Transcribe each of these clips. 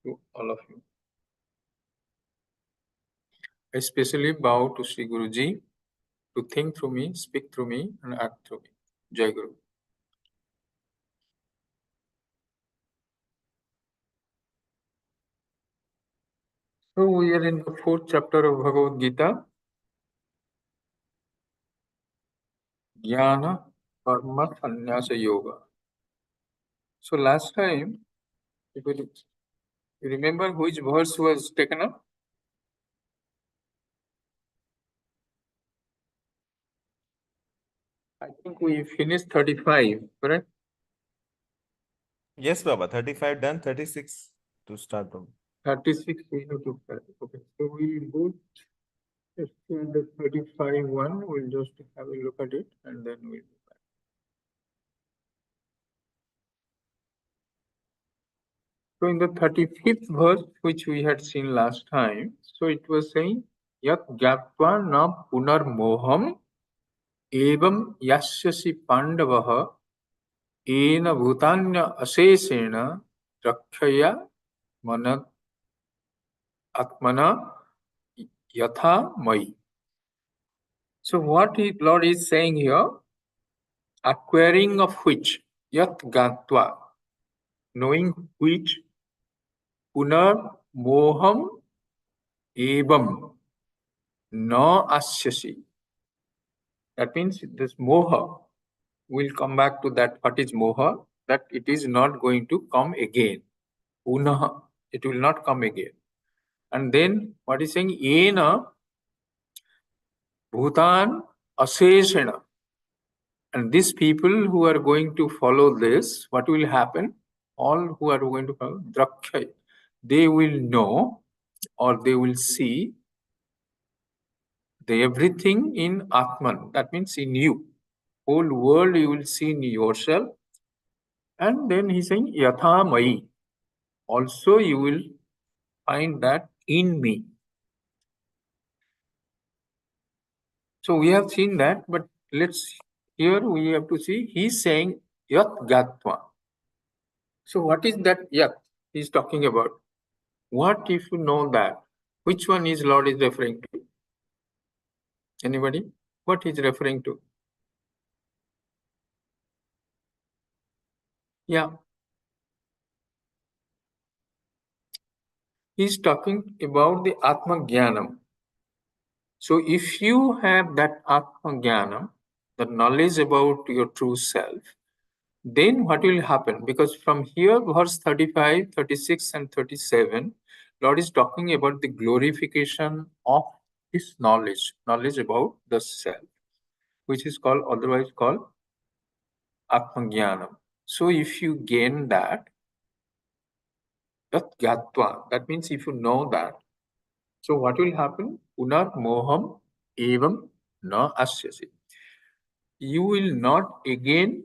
to all of you. I especially bow to Sri Guruji to think through me, speak through me, and act through me. Jai Guru. So we are in the 4th chapter of Bhagavad Gita. Jnana Karma Sannyasa Yoga. So last time, if you remember which verse was taken up? I think we finished 35, correct? Yes, Baba. 35 done, 36 to start from. 36 we have to correct. Okay, so we'll go to the 35 one. We'll just have a look at it and then we'll go back. So in the 35th verse, which we had seen last time, so it was saying, Yat gyatva na punar moham evam yasyasi pandavaha ena bhutanya asesena rakshaya manat atmana yatha mai. So what Lord is saying here, acquiring of which, yat gatva, knowing which, punar moham evam na asyasi. That means this moha, we'll come back to that. What is moha? That it is not going to come again. Punaha, it will not come again. And then what is saying? Ena bhutan aseshena. And these people who are going to follow this, what will happen? All who are going to follow Drakshay, they will know or they will see the everything in Atman. That means in you. Whole world you will see in yourself. And then he's saying Yatha Mai. Also you will find that in me. So we have seen that, but here we have to see, he's saying Yat Gatva. So what is that Yat he's talking about? What if you know that? Which one is Lord is referring to? Anybody? What he's referring to? Yeah. He's talking about the Atma Jnanam. So if you have that Atma Jnanam, the knowledge about your true self, then what will happen? Because from here, verse 35, 36, and 37, Lord is talking about the glorification of this knowledge about the self, which is called, otherwise called Atmajnanam. So if you gain that, that means if you know that, so what will happen? Punar moham evam na asyasi. You will not again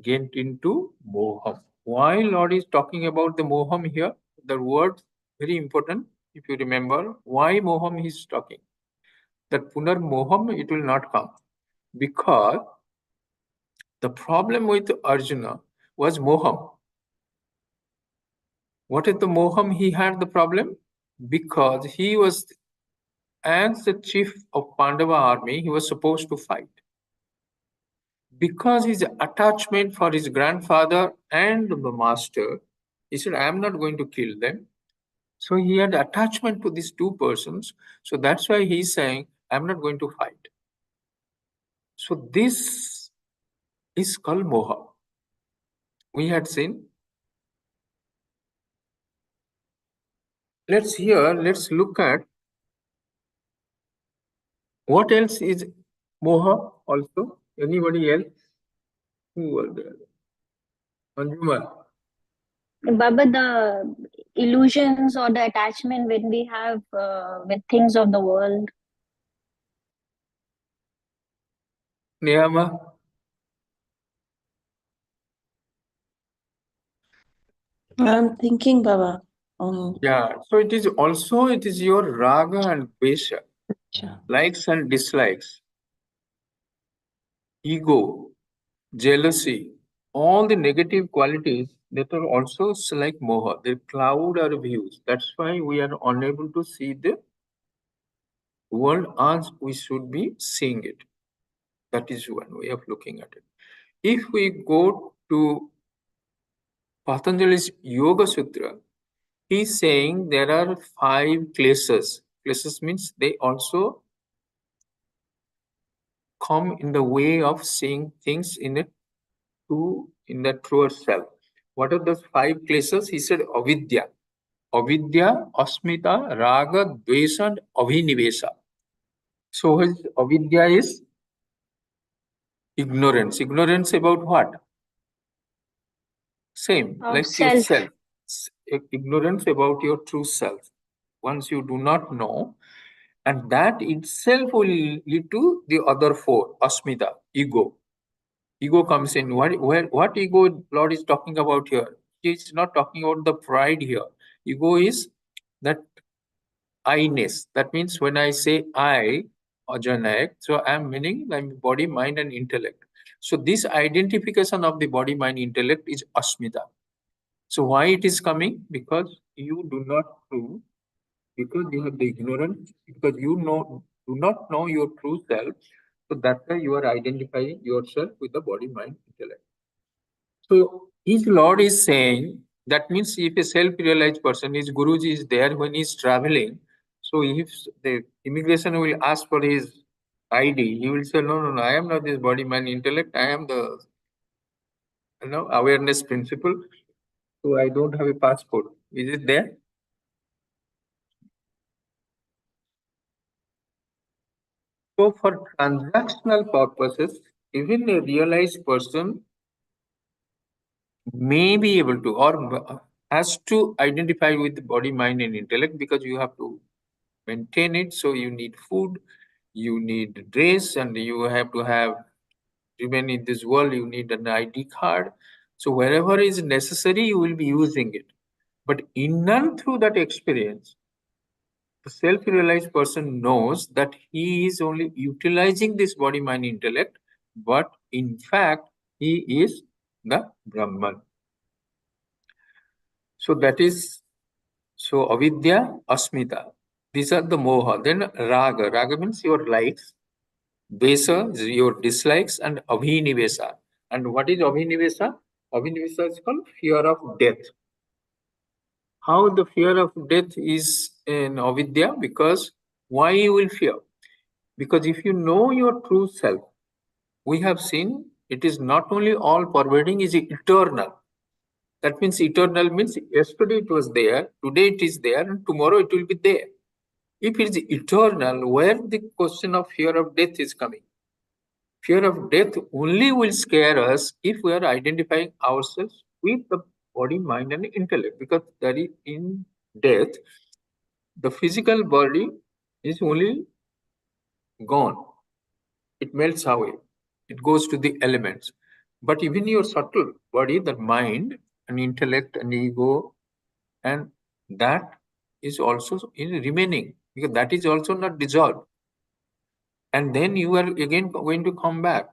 get into moham. Why Lord is talking about the moham here? The word very important. If you remember, why moham he is talking? That punar moham it will not come because the problem with Arjuna was moham. What is the moham he had the problem? Because he was, as the chief of Pandava army, he was supposed to fight. Because his attachment for his grandfather and the master, he said, I am not going to kill them. So he had attachment to these two persons. So that's why he's saying, I'm not going to fight. So this is called moha. We had seen. Let's look at what else is moha also. Anybody else? Who was there? Anjuman. Baba, the illusions or the attachment when we have with things of the world. Niyama. I'm thinking, Baba. Yeah, so it is your raga and dvesha, likes and dislikes, ego, jealousy, all the negative qualities that are also like moha. They cloud our views. That's why we are unable to see the world as we should be seeing it. That is one way of looking at it. If we go to Patanjali's Yoga Sutra, he's saying there are 5 kleshas. Kleshas means they also come in the way of seeing things in the truer self. What are those 5 kleshas? He said avidya. Avidya, asmita, raga, dvesa, and abhinivesa. So his avidya is ignorance. Ignorance about what? Same, Of like self. yourself. Ignorance about your true self. Once you do not know, and that itself will lead to the other 4, asmita, ego. Ego comes in. What ego Lord is talking about here? He is not talking about the pride here. Ego is that I-ness. That means when I say I, Ajanayak, so I am meaning my body, mind, and intellect. So this identification of the body, mind, intellect is asmita. So why it is coming? Because you do not prove, because you have the ignorance, because you do not know your true self. So that's why you are identifying yourself with the body, mind, intellect. So his Lord is saying that means if a self-realized person, his Guruji is there when he's traveling. So if the immigration will ask for his ID, he will say, no, I am not this body, mind, intellect. I am the awareness principle. So I don't have a passport. Is it there? So for transactional purposes, even a realized person may be able to or has to identify with the body, mind, and intellect, because you have to maintain it. So you need food, you need dress, and you have to have remain in this world. You need an ID card. So wherever is necessary, you will be using it. But in and through that experience, the self-realized person knows that he is only utilizing this body, mind, intellect, but in fact, he is the Brahman. So that is, so avidya, asmita. These are the moha. Then raga. Raga means your likes. Dvesa is your dislikes, and abhinivesa. And what is abhinivesa? Abhinivesa is called fear of death. How the fear of death is in avidya? Because why you will fear? Because if you know your true self, we have seen it is not only all pervading, is eternal. That means eternal means yesterday it was there, today it is there, and tomorrow it will be there. If it is eternal, where the question of fear of death is coming? Fear of death only will scare us if we are identifying ourselves with the body, mind, and intellect. Because that is in death, the physical body is only gone. It melts away. It goes to the elements. But even your subtle body, the mind and intellect and ego, and that is also in remaining, because that is also not dissolved. And then you are again going to come back.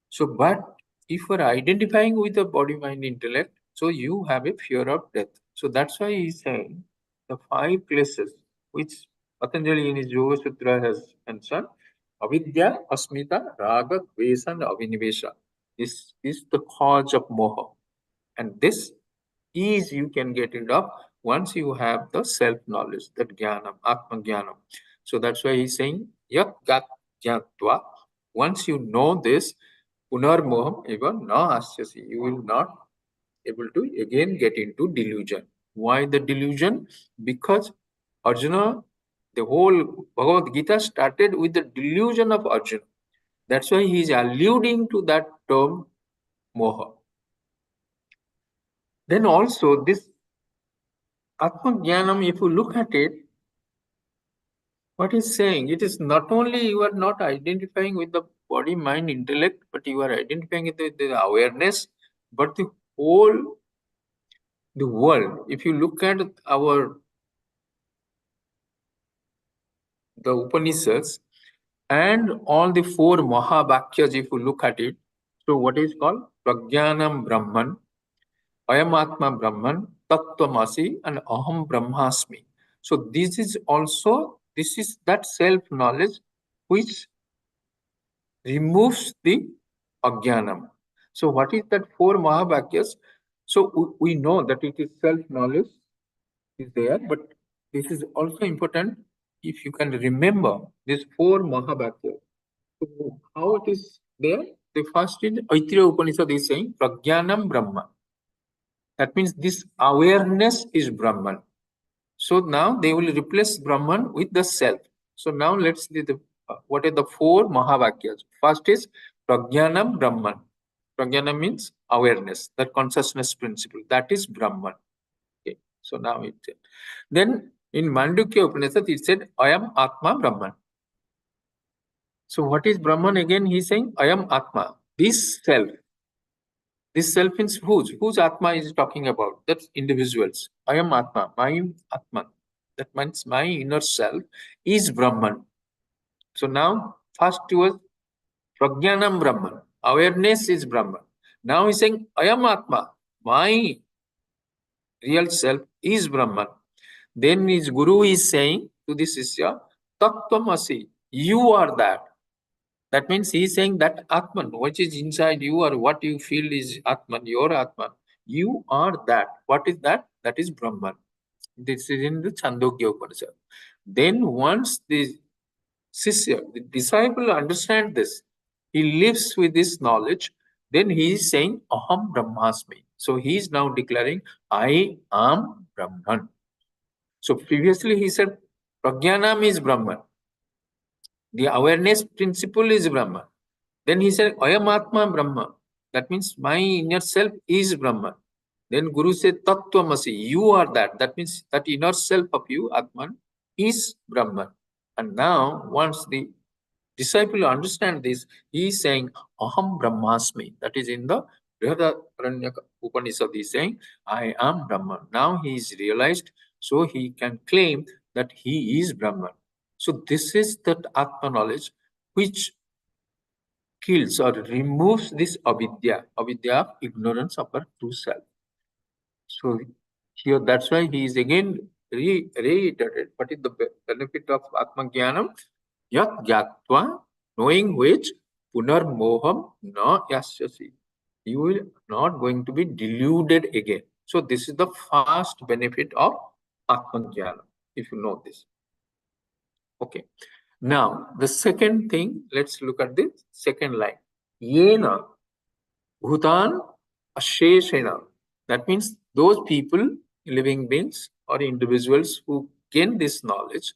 So, but if you are identifying with the body, mind, intellect, so you have a fear of death. So that's why he's saying the 5 places which Patanjali in his Yoga Sutra has mentioned: avidya, asmita, raga, dvesa, and avinivesha. This is the cause of moha. And this is you can get rid of once you have the self-knowledge, that jnanam, atma jnanam. So that's why he's saying, yat gat jnatva. Once you know this, punarmoham eva na asyasi. You will not able to again get into delusion. Why the delusion? Because Arjuna, the whole Bhagavad Gita started with the delusion of Arjuna. That's why he is alluding to that term moha. Then also this Atma Jnanam, if you look at it, what is saying? It is not only you are not identifying with the body, mind, intellect, but you are identifying with the awareness, but the whole the world. If you look at the Upanishads and all the 4 Mahavakyas, if you look at it, so what is called Prajnanam Brahman, Ayam Atma Brahman, Tattvamasi, and Aham Brahmasmi. So this is that self-knowledge which removes the Ajnanam. So what is that 4 Mahavakyas? So we know that it is self-knowledge is there, but this is also important if you can remember these 4 Mahavakyas. So how it is there? The first is Aitreya Upanishad is saying Prajnanam Brahman. That means this awareness is Brahman. So now they will replace Brahman with the self. So now let's see what are the 4 Mahavakyas. First is Prajnanam Brahman. Prajnana means awareness, that consciousness principle. That is Brahman. Okay. So now it. Then in Mandukya Upanishad it said I am Atma Brahman. So what is Brahman again? He's saying I am Atma. This self. This self means whose? Whose Atma is talking about? That's individuals. I am Atma, my Atman. That means my inner self is Brahman. So now, first was Prajnanam Brahman. Awareness is Brahman. Now he's saying, I am Atma. My real self is Brahman. Then his Guru is saying to this Sishya, Tattvamasi, you are that. That means he is saying that Atman, which is inside you or what you feel is Atman, your Atman, you are that. What is that? That is Brahman. This is in the Chandogya Upanishad. Then once the Sishya, the disciple understand this, he lives with this knowledge, then he is saying Aham Brahmasmi. So he is now declaring, I am Brahman. So previously he said Prajnanam is Brahman. The awareness principle is Brahman. Then he said, Ayam Atma Brahma. That means my inner self is Brahman. Then Guru said, Tattvamasi, you are that. That means that inner self of you, Atman, is Brahman. And now, once the disciple understand this, he is saying, Aham Brahmasmi. That is in the Brihadaranyaka Upanishad, he is saying, I am Brahman. Now he is realized, so he can claim that he is Brahman. So this is that Atma knowledge which kills or removes this avidya of ignorance of our true self. So here that's why he is again reiterated what is the benefit of Atma Jnanam? Yat Gyatva, knowing which Punar Moham na yasyasi. You will not going to be deluded again. So this is the first benefit of Atma Jnanam, if you know this. Okay. Now the second thing, let's look at the second line. Yena Bhutan Asheshena. That means those people, living beings or individuals who gain this knowledge,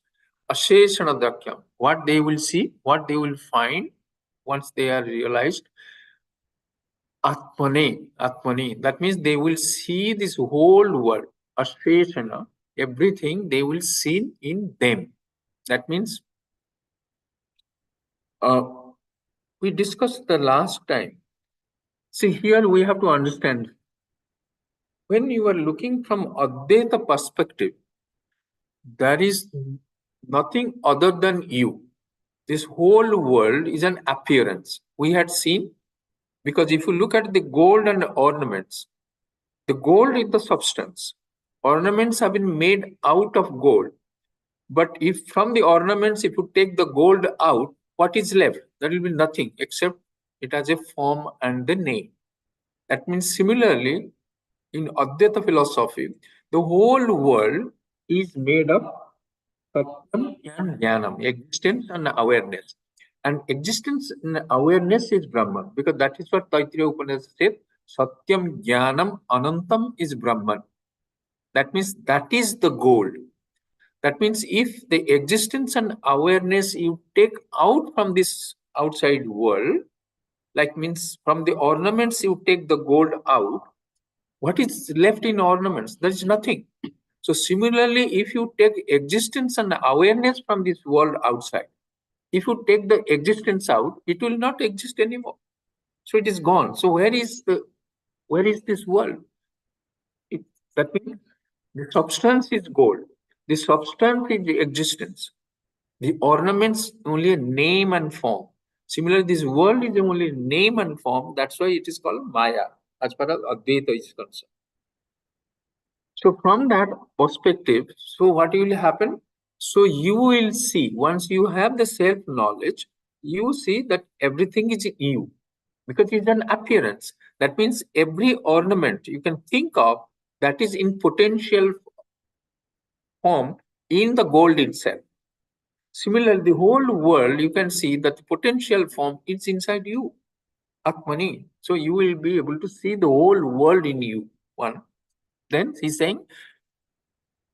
Asheshana Dakyam, what they will see, what they will find once they are realized, Atmane. That means they will see this whole world, Asheshana, everything they will see in them. That means we discussed the last time. See, here we have to understand when you are looking from Advaita perspective, there is nothing other than you. This whole world is an appearance. We had seen, because if you look at the gold and ornaments, the gold is the substance. Ornaments have been made out of gold. But if from the ornaments, if you take the gold out, what is left? There will be nothing except it has a form and the name. That means similarly, in Advaita philosophy, the whole world is made of Satyam and Jnanam, existence and awareness. And existence and awareness is Brahman, because that is what Taittiriya Upanishad said, Satyam Jnanam Anantam is Brahman. That means that is the gold. That means if the existence and awareness you take out from this outside world, like means from the ornaments you take the gold out, what is left in ornaments? There is nothing. So similarly, if you take existence and awareness from this world outside, if you take the existence out, it will not exist anymore. So it is gone. So where is this world? That means the substance is gold. The substance is the existence. The ornaments only a name and form. Similarly, this world is only name and form. That's why it is called Maya, as far as Advaita is concerned. So from that perspective, so what will happen? So you will see, once you have the self-knowledge, you see that everything is you, because it's an appearance. That means every ornament you can think of, that is in potential form in the gold itself. Similarly, the whole world, you can see that the potential form is inside you, Atmani. So you will be able to see the whole world in you. One. Then he's saying,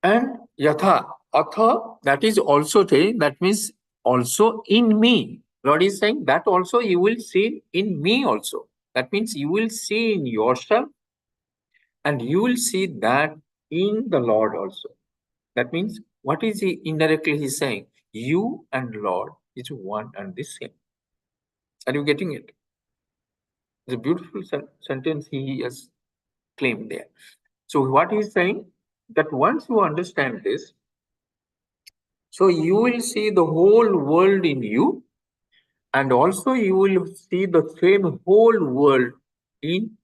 and yatha, atha, that is also saying, that means also in me. Lord is saying that also you will see in me also. That means you will see in yourself and you will see that in the Lord also. That means what is he indirectly he's saying? You and Lord is one and the same. Are you getting it? It's a beautiful sentence he has claimed there. So what he's saying, that once you understand this, so you will see the whole world in you, and also you will see the same whole world in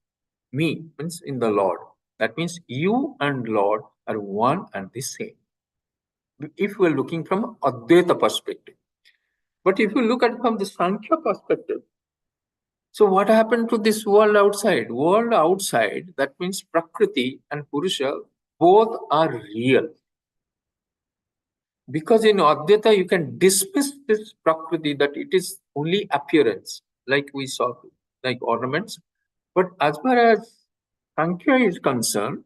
me, means in the Lord. That means you and Lord are one and the same. If we are looking from Advaita perspective. But if you look at it from the Sankhya perspective, so what happened to this world outside? World outside, that means Prakriti and Purusha, both are real. Because in Advaita, you can dismiss this Prakriti that it is only appearance, like we saw, like ornaments. But as far as Sankhya is concerned,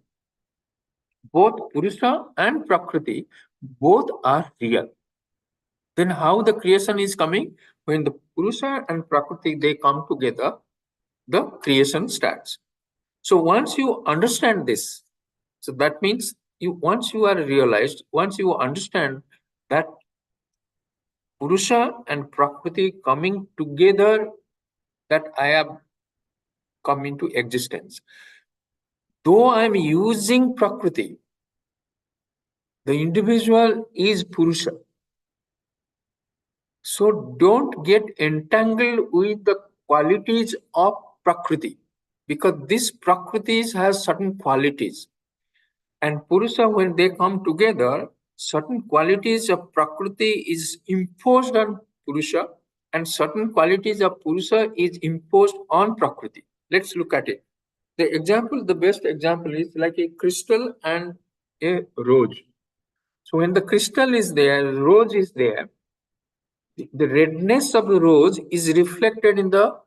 both Purusha and Prakriti, both are real. Then how the creation is coming? When the Purusha and Prakriti, they come together, the creation starts. So once you understand this, so that means once you are realized, once you understand that Purusha and Prakriti coming together, that I have come into existence. Though I am using Prakriti, the individual is Purusha. So don't get entangled with the qualities of Prakriti, because this Prakriti has certain qualities. And Purusha, when they come together, certain qualities of Prakriti is imposed on Purusha, and certain qualities of Purusha is imposed on Prakriti. Let's look at it. The best example is like a crystal and a rose. So when the crystal is there, rose is there, the redness of the rose is reflected in the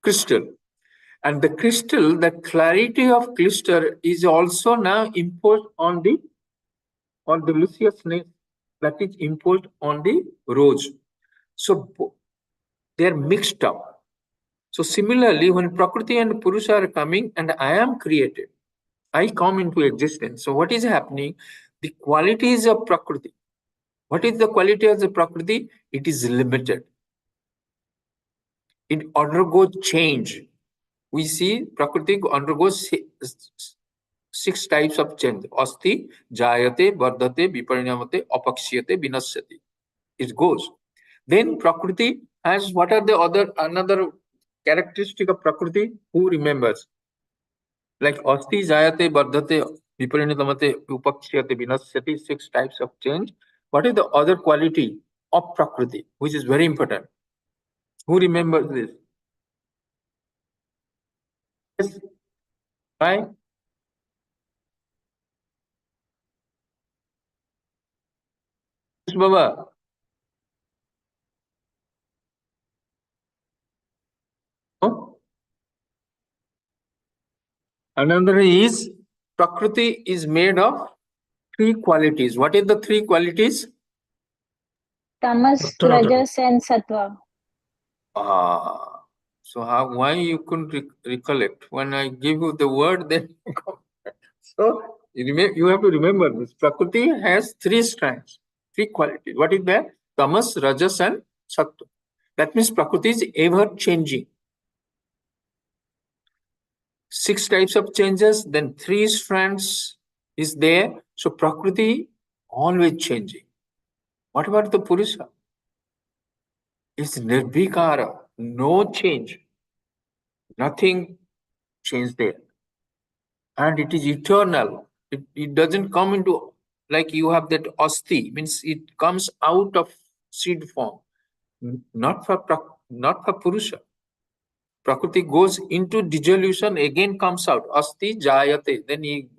crystal. And the crystal, the clarity of crystal is also now imposed on the lusciousness that is imposed on the rose. So they're mixed up. So similarly, when Prakriti and Purusha are coming and I am created, I come into existence. So what is happening? The qualities of Prakriti. What is the quality of the Prakriti? It is limited. It undergoes change. We see Prakriti undergoes six types of change. Asti, Jayate, Vardhate, Viparinamate, Apakshyate, Vinasyate. It goes. Then Prakriti has, what are the another characteristic of Prakriti? Who remembers? Like Asti, Jayate, Vardhate, Viparinamate, Apakshyate, Vinasyate, six types of change. What is the other quality of Prakriti, which is very important? Who remembers this? Yes. Right? Yes, Baba. No? Another is Prakriti is made of three qualities. What is the three qualities? Tamas, Rajas, and Sattva. So why you couldn't recollect? When I give you the word, then so you have to remember this. Prakriti has three strands, three qualities. What is that? Tamas, Rajas, and Sattva. That means Prakriti is ever changing. Six types of changes, then three strands is there. So Prakriti always changing. What about the Purusha? It's nirvikara, no change. Nothing changed there. And it is eternal. It doesn't come into, like you have that asti, means it comes out of seed form. Not for Purusha. Prakriti goes into dissolution, again comes out. Asti jayate. Then he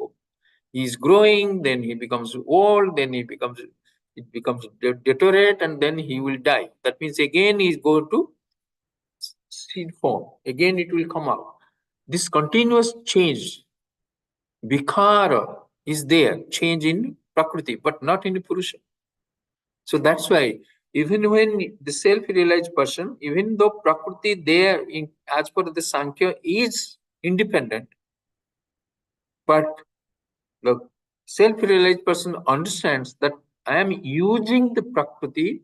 is growing, then he becomes old, then it becomes deteriorate, and then he will die. That means again he is going to seed form. Again it will come out. This continuous change, vikara, is there, change in Prakriti, but not in Purusha. So that's why even when the self-realized person, even though Prakriti there, in as per the Sankhya, is independent, but the self-realized person understands that I am using the Prakriti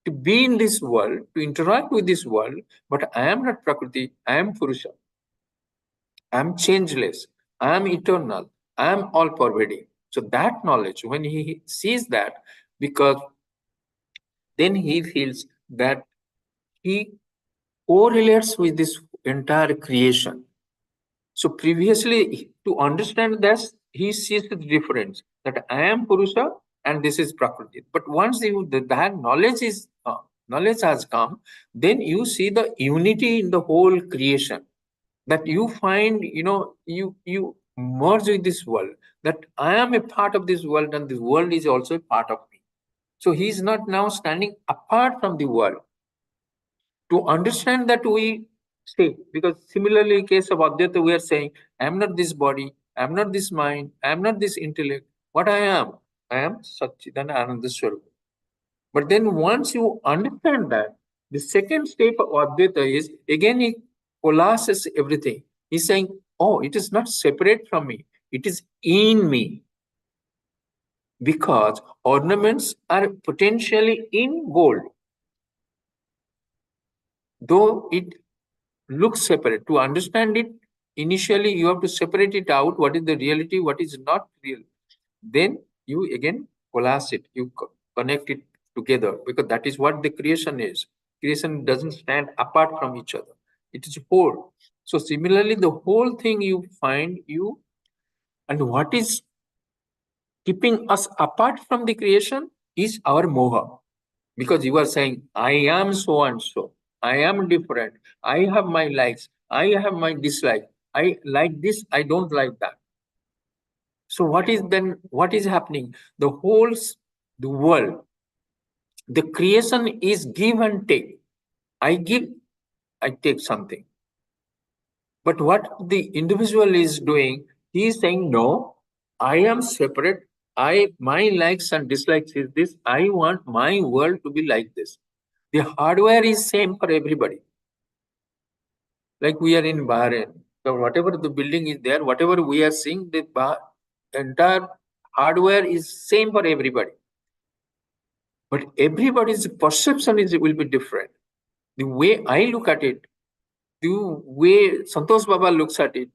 to be in this world, to interact with this world, but I am not Prakriti, I am Purusha. I am changeless, I am eternal, I am all pervading. So that knowledge, when he sees that, because then he feels that he correlates with this entire creation. So previously, to understand this, he sees the difference that I am Purusha and this is Prakriti. But once that knowledge has come, then you see the unity in the whole creation. That you find, you merge with this world. That I am a part of this world, and this world is also a part of me. So he is not now standing apart from the world. To understand that, we say, because similarly in case of Advaita, we are saying, I am not this body, I am not this mind, I am not this intellect. What I am Satchidana Ananda Swarupa. But then once you understand that, the second step of Advaita is, again he coalesces everything. He's saying, oh, it is not separate from me, it is in me. Because ornaments are potentially in gold, though it looks separate. To understand it, initially you have to separate it out, what is the reality, what is not real. Then you again collapse it, you connect it together, because that is what the creation is. Creation doesn't stand apart from each other, it is whole. So similarly, the whole thing you find you, and what is keeping us apart from the creation is our moha. Because you are saying, I am so and so, I am different, I have my likes, I have my dislike, I like this, I don't like that. So what is happening? The world, the creation is give and take. I give, I take something. But what the individual is doing, he is saying, no, I am separate. My likes and dislikes is this. I want my world to be like this. The hardware is same for everybody. Like we are in Bahrain. So whatever the building is there, whatever we are seeing, the entire hardware is same for everybody. But everybody's perception will be different. The way I look at it, the way Santosh Baba looks at it,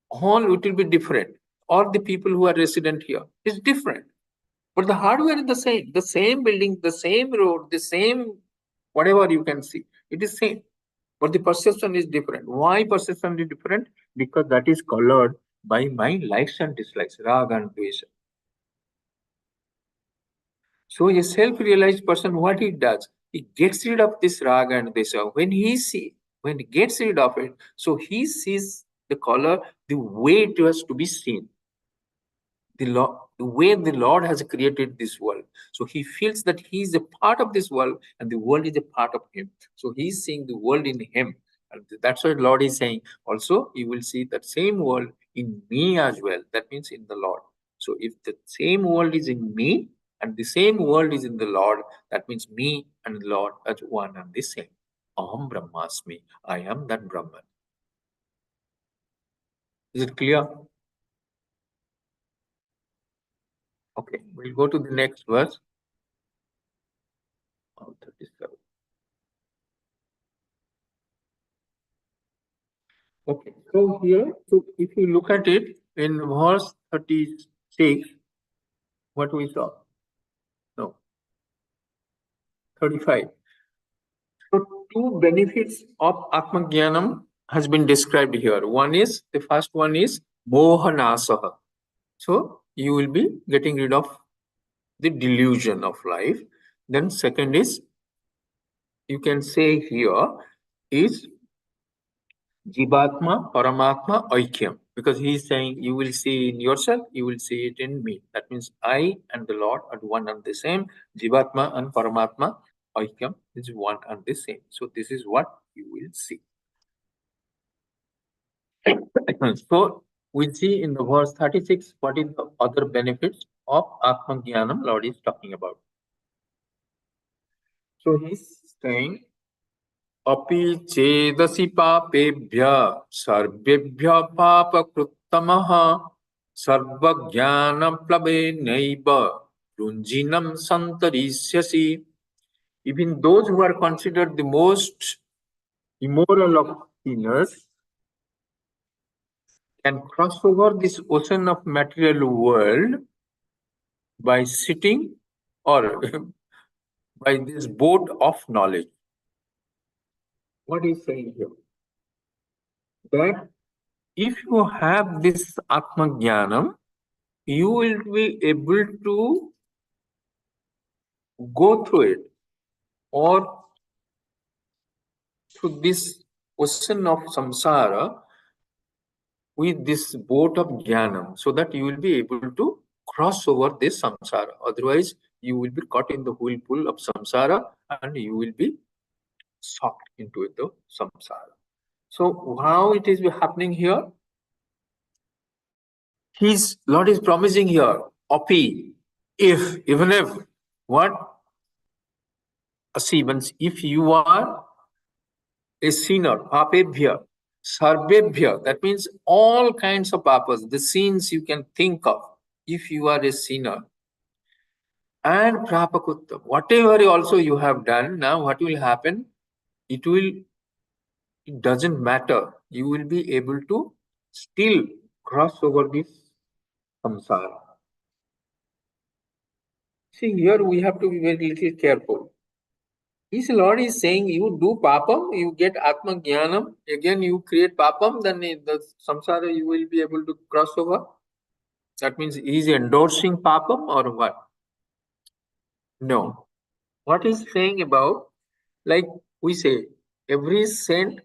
all it will be different. All the people who are resident here is different. But the hardware is the same. The same building, the same road, the same whatever you can see. It is same. But the perception is different. Why perception is different? Because that is colored by my likes and dislikes, raga and dvesha. So a self-realized person, what he does, he gets rid of this raga and dvesha. When he gets rid of it, so he sees the color the way it was to be seen. The way the Lord has created this world. So he feels that he is a part of this world and the world is a part of him. So he's seeing the world in him. And that's why the Lord is saying, also, you will see that same world in me as well. That means in the Lord. So if the same world is in me and the same world is in the Lord, that means me and the Lord are one and the same. Aham Brahmasmi. I am that Brahman. Is it clear? Okay, we'll go to the next verse. 37. Okay, so here, so if you look at it in verse 36, what we saw? 35. So two benefits of Atma Jnanam has been described here. The first one is Mohanasaha. So you will be getting rid of the delusion of life. Then second is, you can say here, is Jivatma, Paramatma, Aikyam. Because he is saying, you will see in yourself, you will see it in me. That means I and the Lord are one and the same. Jivatma and Paramatma, Aikyam is one and the same. So this is what you will see. So we see in the verse 36, what is the other benefits of Atma Jnanam Lord is talking about. So he's saying, अपि चेदसि पापेभ्य सर्वेभ्य पापकृत्तमः सर्वज्ञानप्लवेनैव रुञ्जिनं सन्तरिष्यसि. Even those who are considered the most immoral of sinners can cross over this ocean of material world by sitting or by this boat of knowledge. What is saying here? That if you have this Atma Jnanam, you will be able to go through it or through this ocean of samsara with this boat of Jnanam, so that you will be able to cross over this samsara. Otherwise, you will be caught in the whirlpool of samsara and you will be sucked into the samsara. So how it is happening here? His Lord is promising here, Api, even if, what? If you are a sinner, papebhya, sarvebhya, that means all kinds of papas, the sins you can think of, if you are a sinner, and prapakutta, whatever also you have done, now what will happen? It doesn't matter. You will be able to still cross over this samsara. See, here we have to be very little careful. His Lord is saying, you do papam, you get Atma Jnanam, again you create papam, then in the samsara you will be able to cross over. That means he is endorsing papam or what? No. What he's saying about, like we say, every saint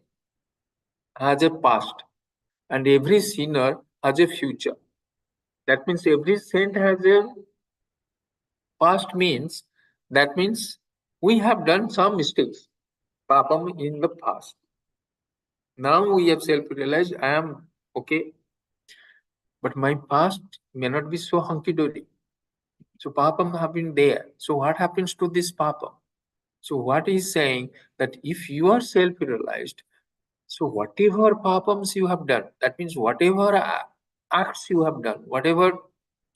has a past and every sinner has a future. That means every saint has a past means, that means we have done some mistakes, papam in the past. Now we have self-realized, I am okay, but my past may not be so hunky-dory. So papam have been there. So what happens to this papam? So what is saying that if you are self-realized, so whatever papams you have done, that means whatever acts you have done, whatever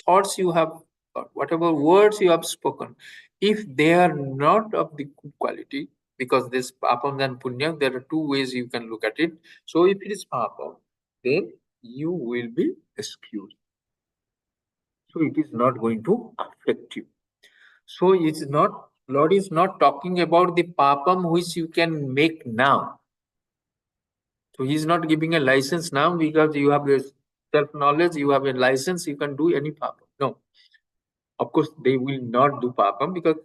thoughts you have got, whatever words you have spoken, if they are not of the good quality, because this papam and punya, there are two ways you can look at it. So if it is papam, then you will be excused. So it is not going to affect you. So it's not, Lord is not talking about the papam which you can make now. So he's not giving a license now because you have a self-knowledge, you have a license, you can do any papam. No. Of course, they will not do papam because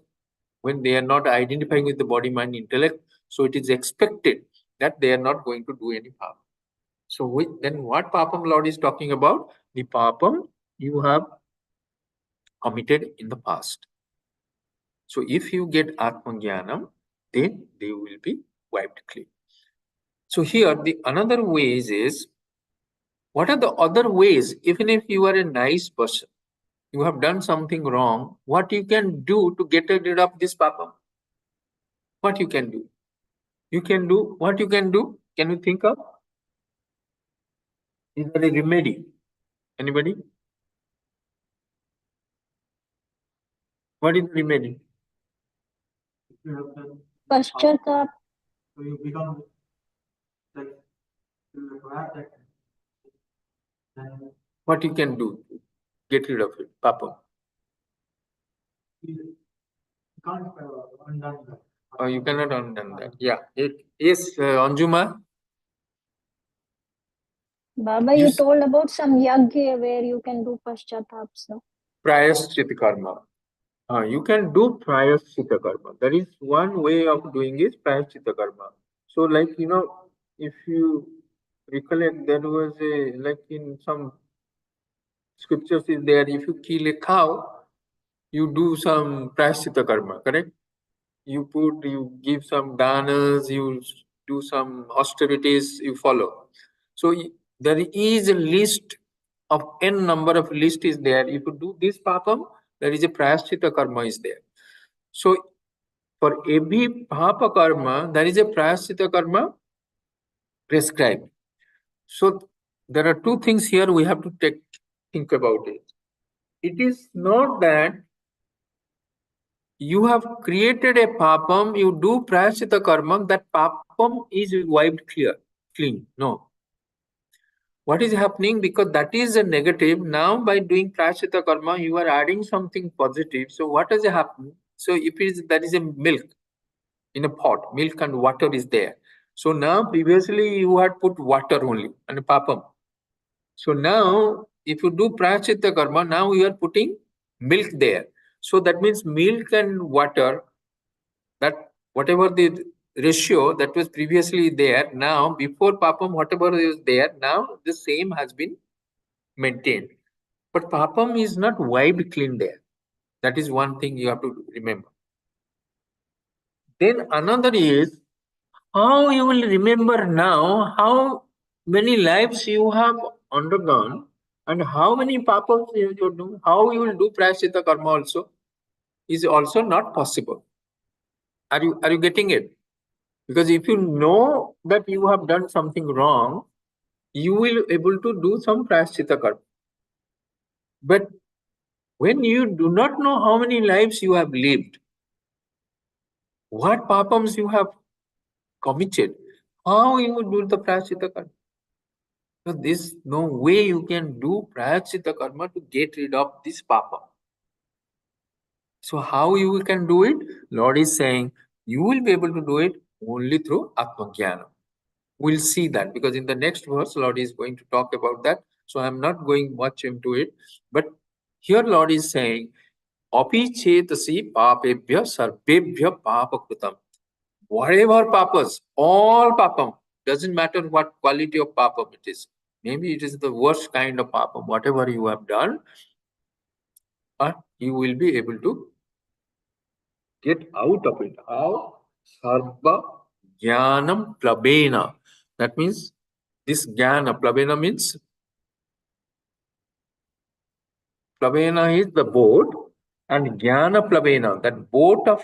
when they are not identifying with the body, mind, intellect, so it is expected that they are not going to do any papam. So then what papam Lord is talking about? The papam you have committed in the past. So if you get Atma Jnanam, then they will be wiped clean. So here the another ways is, what are the other ways? Even if you are a nice person, you have done something wrong, what you can do to get rid of this papam? What you can do? You can do what you can do. Can you think of? Is there a remedy? Anybody? What is the remedy? Paschatap. So you become like you have that. What you can do to get rid of it, papam? You can't undone that. You cannot understand that. Yeah. Yes, Anjuma. Baba, You you s- told about some yagya where you can do paschatapsa. Prayaschita karma. You can do prayaschita karma. There is one way of doing is prayaschita karma. So, like, if you recollect, there was a, like in some scriptures is there, if you kill a cow, you do some prayaschita karma, correct? You give some danas, you do some austerities, you follow. So there is a list of n number of list is there. If you do this papam, there is a prayaschita karma is there. So for every papa karma, there is a prayaschita karma prescribed. So there are two things here we have to think about it. It is not that you have created a papam, you do prayasita karma, that papam is wiped clean. No. What is happening? Because that is a negative. Now, by doing prayasita karma, you are adding something positive. So, what has happened? So, if it is there is a milk in a pot, milk and water is there. So, now previously you had put water only and a papam. So, now if you do prayasita karma, now you are putting milk there. So, that means milk and water, that whatever the ratio that was previously there, now before papam whatever is there, now the same has been maintained, but papam is not wiped clean there. That is one thing you have to remember. Then another is how you will remember now how many lives you have undergone and how many papams you do, how you will do prayasita karma also is also not possible. Are you getting it? Because if you know that you have done something wrong, you will able to do some prayaschitta karma. But when you do not know how many lives you have lived, what papams you have committed, how you will do the prayaschitta karma? So this no way you can do prayaschitta karma to get rid of this papa. So how you can do it? Lord is saying you will be able to do it only through Atmajnana. We'll see that because in the next verse, Lord is going to talk about that. So I'm not going much into it. But here, Lord is saying, Api chetasi papebhya sarvebhya papakrutam. Whatever papas, all papam, doesn't matter what quality of papam it is. Maybe it is the worst kind of papam, whatever you have done, you will be able to get out of it. How? Sarva jnanam plabena. That means this jnana, plabena means, plabena is the boat and jnana plabena, that boat of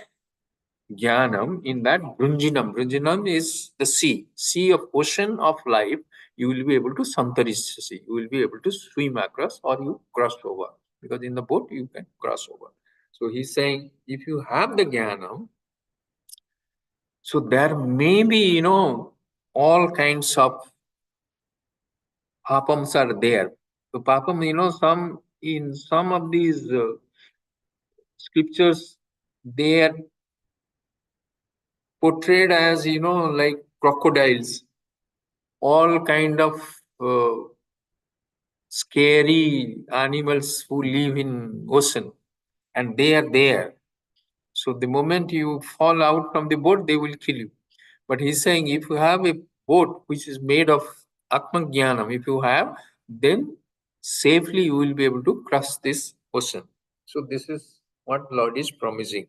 jnanam in that brunjinam. Brunjinam is the sea of ocean of life. You will be able to santarish sea. You will be able to swim across or you cross over. Because in the boat you can cross over. So he's saying if you have the jnanam, so there may be, all kinds of papams are there. So papam, some in some of these scriptures, they are portrayed as, like crocodiles, all kind of uh, scary animals who live in ocean, and they are there. So the moment you fall out from the boat, they will kill you. But he's saying if you have a boat which is made of Atmajnanam, if you have, then safely you will be able to cross this ocean. So this is what Lord is promising.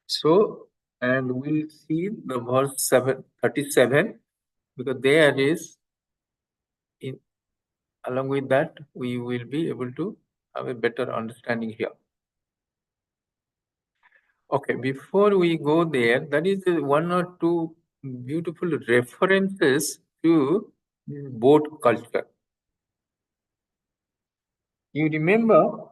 So, and we'll see the verse 37, because there is, in along with that, we will be able to have a better understanding here. Okay, before we go there, that is one or two beautiful references to boat culture. You remember,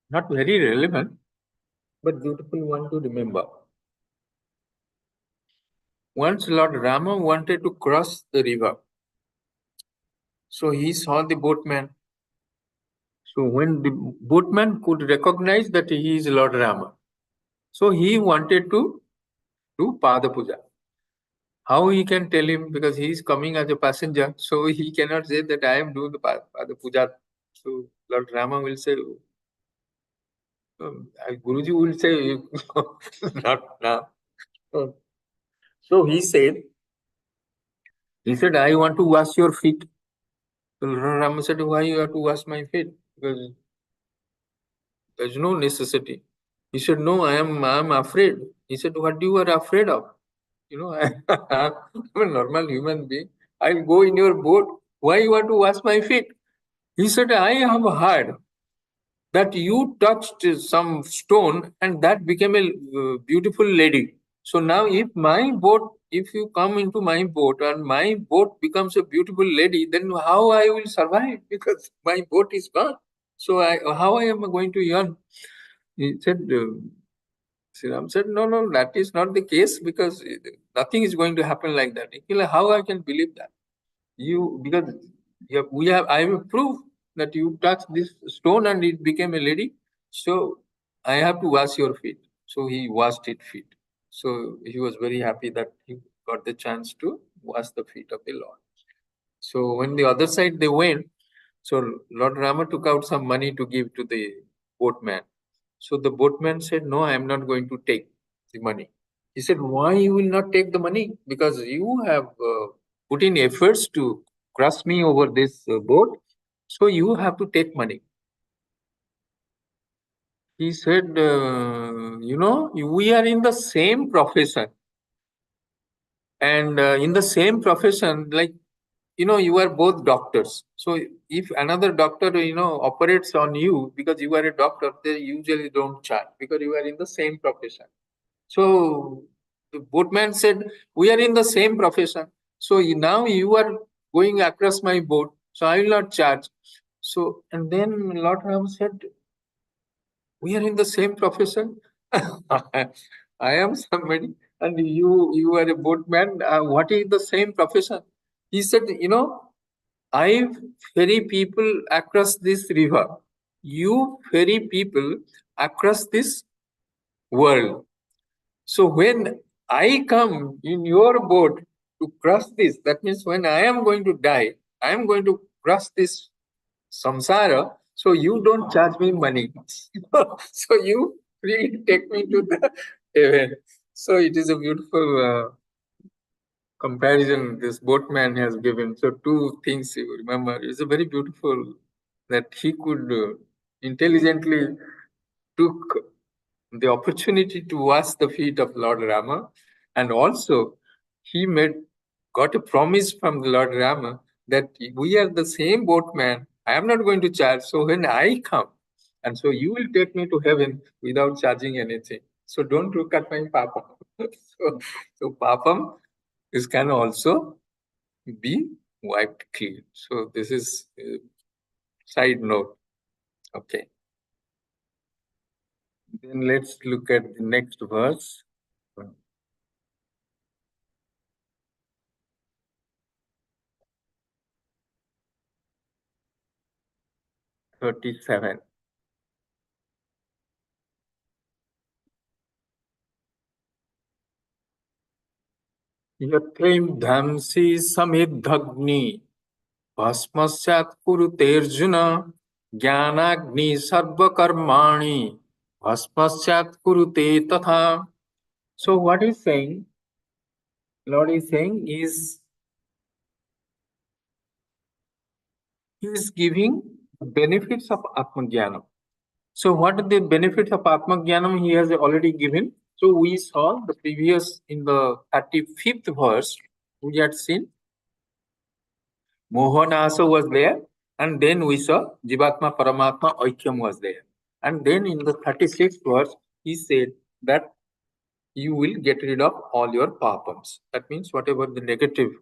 not very relevant, but beautiful one to remember. Once Lord Rama wanted to cross the river. So he saw the boatman. So when the boatman could recognize that he is Lord Rama, so he wanted to do Pada Puja. How he can tell him, because he is coming as a passenger, so he cannot say that I am doing the Pada Puja. So Lord Rama will say, Guruji will say, not now. So he said, I want to wash your feet. So Lord Rama said, why you have to wash my feet? Because there's no necessity. He said, no, I am afraid. He said, what you are afraid of? I'm a normal human being. I'll go in your boat. Why you want to wash my feet? He said, I have heard that you touched some stone and that became a beautiful lady. So now if you come into my boat and my boat becomes a beautiful lady, then how I will survive? Because my boat is gone. So how I am going to earn? He said, Sri Ram said, no, that is not the case, because nothing is going to happen like that. He said, how I can believe that? Because I have proof that you touched this stone and it became a lady. So I have to wash your feet. So he washed his feet. So he was very happy that he got the chance to wash the feet of the Lord. So when the other side they went, so Lord Rama took out some money to give to the boatman. So the boatman said, no, I am not going to take the money. He said, why you will not take the money? Because you have put in efforts to cross me over this boat. So you have to take money. He said, we are in the same profession. And in the same profession, like, you are both doctors. So if another doctor, operates on you because you are a doctor, they usually don't charge because you are in the same profession. So the boatman said, we are in the same profession. So now you are going across my boat, so I will not charge. So, and then Lord Ram said, we are in the same profession. I am somebody, and you are a boatman. What is the same profession? He said, I ferry people across this river. You ferry people across this world. So when I come in your boat to cross this, that means when I am going to die, I am going to cross this samsara, so you don't charge me money. So you really take me to the heaven. So it is a beautiful comparison this boatman has given. So two things you remember. It's a very beautiful that he could intelligently took the opportunity to wash the feet of Lord Rama, and also he got a promise from the Lord Rama that we are the same boatman. I am not going to charge. So when I come, and so you will take me to heaven without charging anything. So don't look at my papam. so papam can also be wiped clean. So this is a side note. Okay. Then let's look at the next verse. 37. यथैम धमसी समिद्धग्नि भस्मस्यात् कुरुतेर्जुन ज्ञानाग्नि सर्वकर्माणि भस्मस्यात् कुरुते तथा. So what he's saying, Lord is saying, is he is giving benefits of Atmajnanam. So what are the benefits of Atmajnanam he has already given? So we saw the previous, in the 35th verse, we had seen Mohanasa was there, and then we saw Jivatma Paramatma Aikyam was there. And then in the 36th verse, he said that you will get rid of all your papams. That means whatever the negative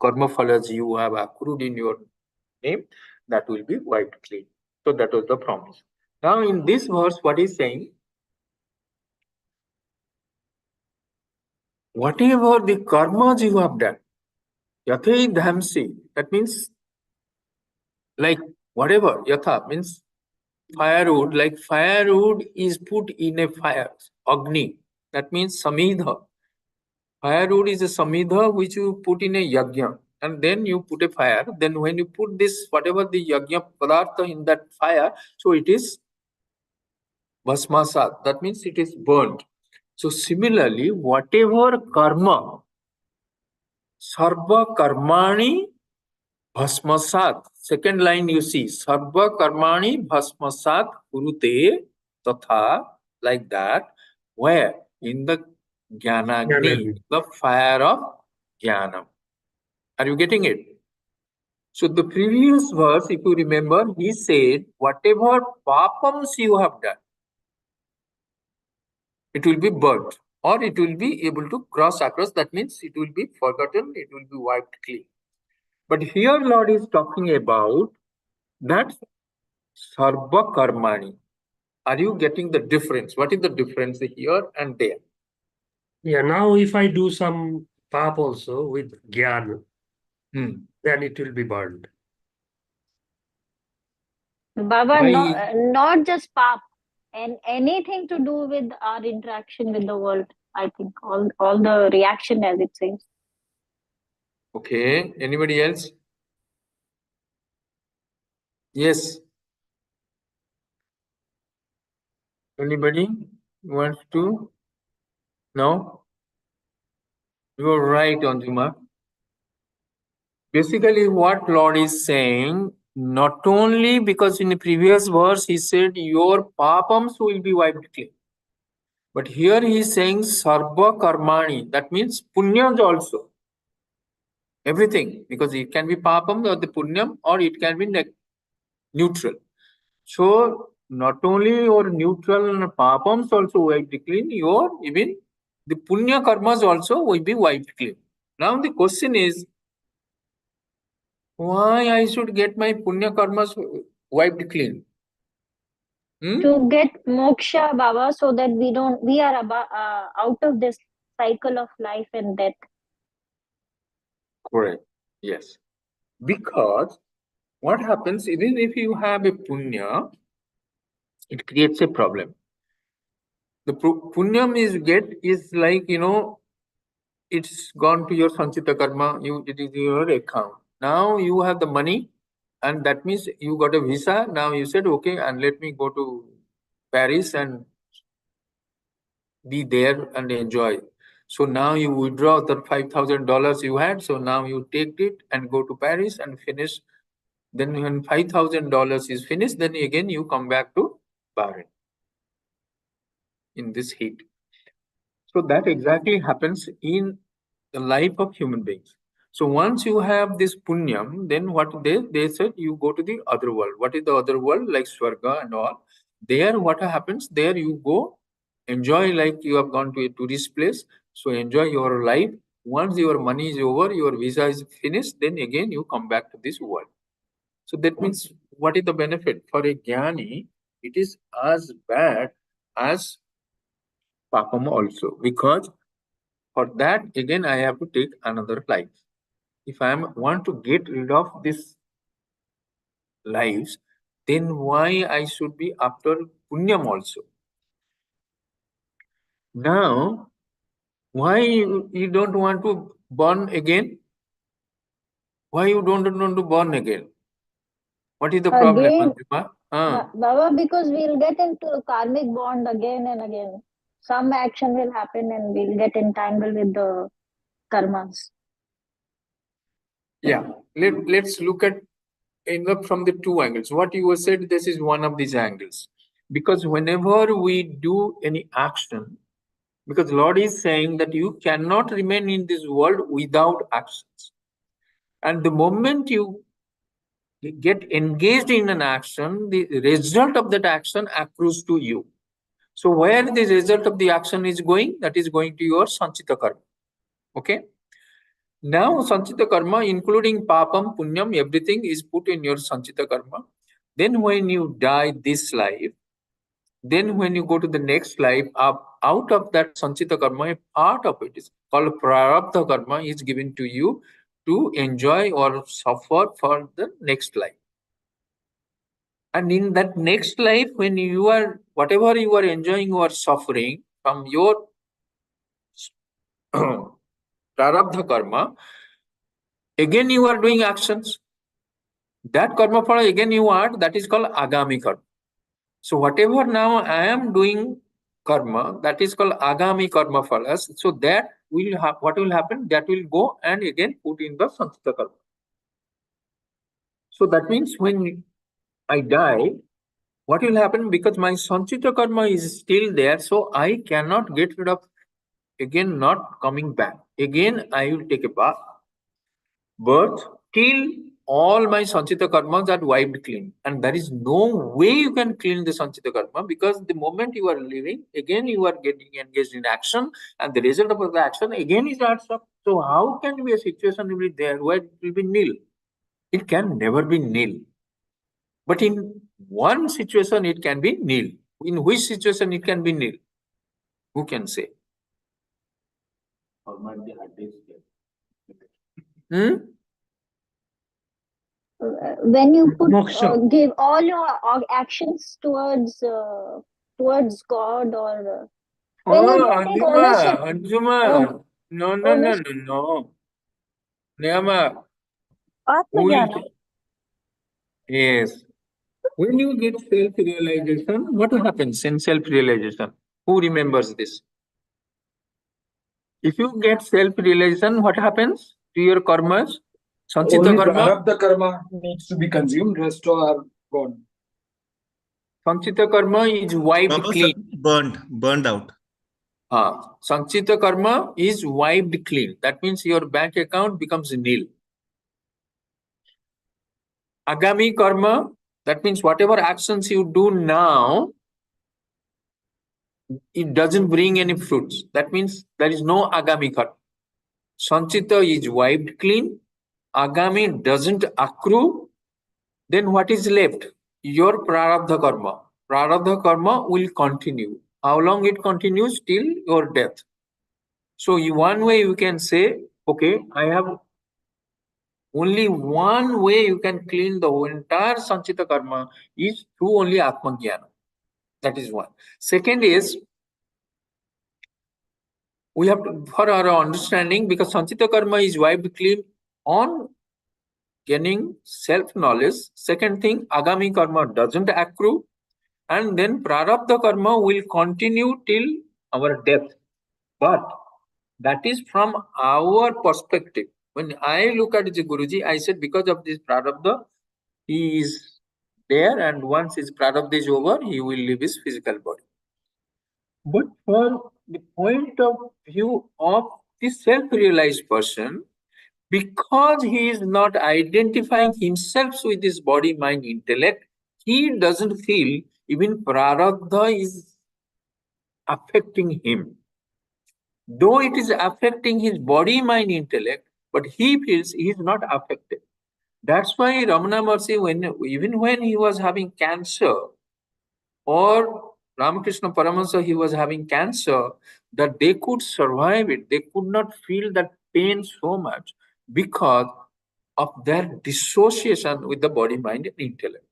karma phalas you have accrued in your name, that will be wiped clean. So that was the promise. Now in this verse, what is saying? Whatever the karmas you have done, yathai dhamsi, that means like whatever, yatha means firewood, like firewood is put in a fire, agni, that means samidha. Firewood is a samidha which you put in a yajna, and then you put a fire. Then when you put this, whatever the yajna padartha in that fire, so it is bhasmasat, that means it is burnt. So similarly, whatever karma, sarva karmani bhasmasat, second line you see, sarva karmani bhasmasat kurute tatha, like that, where? In the jnanagni, the fire of jnanam. Are you getting it? So the previous verse, if you remember, he said, whatever papams you have done, it will be burnt, or it will be able to cross across. That means it will be forgotten, it will be wiped clean. But here Lord is talking about that sarva karmani. Are you getting the difference? What is the difference here and there? Yeah, now if I do some pap also with gyan, then it will be burned. Baba, Why? not just pap, and anything to do with our interaction with the world. I think all the reaction, as it says. Okay, anybody else? Yes. Anybody wants to? No? You are right, Anjuma. Basically, what Lord is saying, not only because in the previous verse he said your papams will be wiped clean, but here he is saying sarva karmani, that means punyams also. Everything, because it can be papam or the punyam, or it can be neutral. So not only your neutral and papams also wiped clean, your even the punya karmas also will be wiped clean. Now the question is, why I should get my punya karmas wiped clean? To get moksha, Baba, so that we are out of this cycle of life and death. Correct. Yes. Because what happens, even if you have a punya, it creates a problem. The punyam is like, it's gone to your sanchita karma, it is your account. Now you have the money, and that means you got a visa. Now you said, okay, and let me go to Paris and be there and enjoy. So now you withdraw the $5,000 you had. So now you take it and go to Paris and finish. Then when $5,000 is finished, then again you come back to Bahrain in this heat. So that exactly happens in the life of human beings. So once you have this punyam, then what they said, you go to the other world. What is the other world? Like Swarga and all. There what happens? There you go, enjoy like you have gone to a tourist place. So enjoy your life. Once your money is over, your visa is finished, then again you come back to this world. So that means what is the benefit? For a jnani, it is as bad as papam also, because for that again I have to take another life. If I want to get rid of this lives, then why I should be after punyam also? Now, why you don't want to born again? Why you don't want to born again? What is the problem, Again, Anjuma? Baba, because we'll get into karmic bond again and again. Some action will happen and we'll get entangled with the karmas. Yeah, let's look at from the two angles. What you said, this is one of these angles. Because whenever we do any action, because Lord is saying that you cannot remain in this world without actions. And the moment you get engaged in an action, the result of that action accrues to you. So where the result of the action is going, that is going to your sanchita karma. Okay. Now sanchita karma, including papam, punyam, everything is put in your sanchita karma. Then when you die this life, then when you go to the next life, out of that sanchita karma, a part of it is called prarabdha karma is given to you to enjoy or suffer for the next life. And in that next life, when you are, whatever you are enjoying or suffering from your prarabdha karma, again you are doing actions. That karma phala again you are, that is called agami karma. So whatever now I am doing karma, that is called agami karma phalas. So that will what will happen? That will go and again put in the sanchita karma. So that means when I die, what will happen? Because my sanchita karma is still there, so I cannot get rid of again, not coming back. Again, I will take a birth till all my sanchita karmas are wiped clean. And there is no way you can clean the sanchita karma, because the moment you are living, again you are getting engaged in action, and the result of the action again is adds up. So how can be a situation will be there where it will be nil? It can never be nil. But in one situation it can be nil. In which situation it can be nil? Who can say? Hmm? When you put Moksha. give all your actions towards God, or when you don't take ownership. Anjuma. No. Niyama. Atmajnana. Yes. When you get self-realization, what happens in self-realization? Who remembers this? If you get self-realization, what happens to your karmas? Sanchita Only karma? prarabdha karma needs to be consumed, rest are gone. Sanchita karma is wiped No, sir, clean. burned out. Sanchita karma is wiped clean. That means your bank account becomes nil. Agami karma, that means whatever actions you do now, it doesn't bring any fruits. That means there is no agami karma. Sanchita is wiped clean. Agami doesn't accrue. Then what is left? Your prarabdha karma. Prarabdha karma will continue. How long it continues? Till your death. So one way you can say, okay, I have only one way you can clean the entire sanchita karma is through only Atma Jnana. That is one. Second is, we have to, for our understanding, because sanchita karma is wiped clean on gaining self-knowledge. Second thing, agami karma doesn't accrue. And then prarabdha karma will continue till our death. But that is from our perspective. When I look at the Guruji, I said because of this prarabdha, he is there, and once his prarabdha is over, he will leave his physical body. But for the point of view of the self-realized person, because he is not identifying himself with his body, mind, intellect, he doesn't feel even prarabdha is affecting him. Though it is affecting his body, mind, intellect, but he feels he is not affected. That's why Ramana Maharshi, even when he was having cancer, or Ramakrishna Paramahansa, he was having cancer, that they could survive it. They could not feel that pain so much because of their dissociation with the body, mind, and intellect.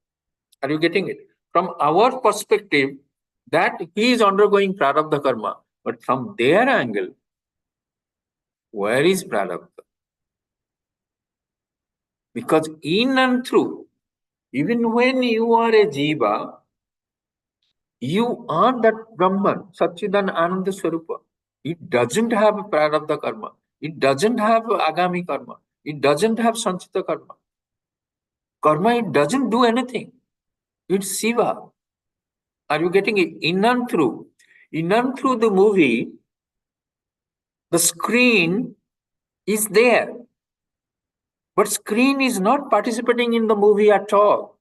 Are you getting it? From our perspective, that he is undergoing prarabdha karma, but from their angle, where is prarabdha? Because in and through, even when you are a jiva, you are that Brahman, Satchidan Ananda Swarupa. It doesn't have prarabdha karma. It doesn't have agami karma. It doesn't have sanchita karma. Karma, it doesn't do anything. It's Shiva. Are you getting it? In and through. In and through the movie, the screen is there. But screen is not participating in the movie at all.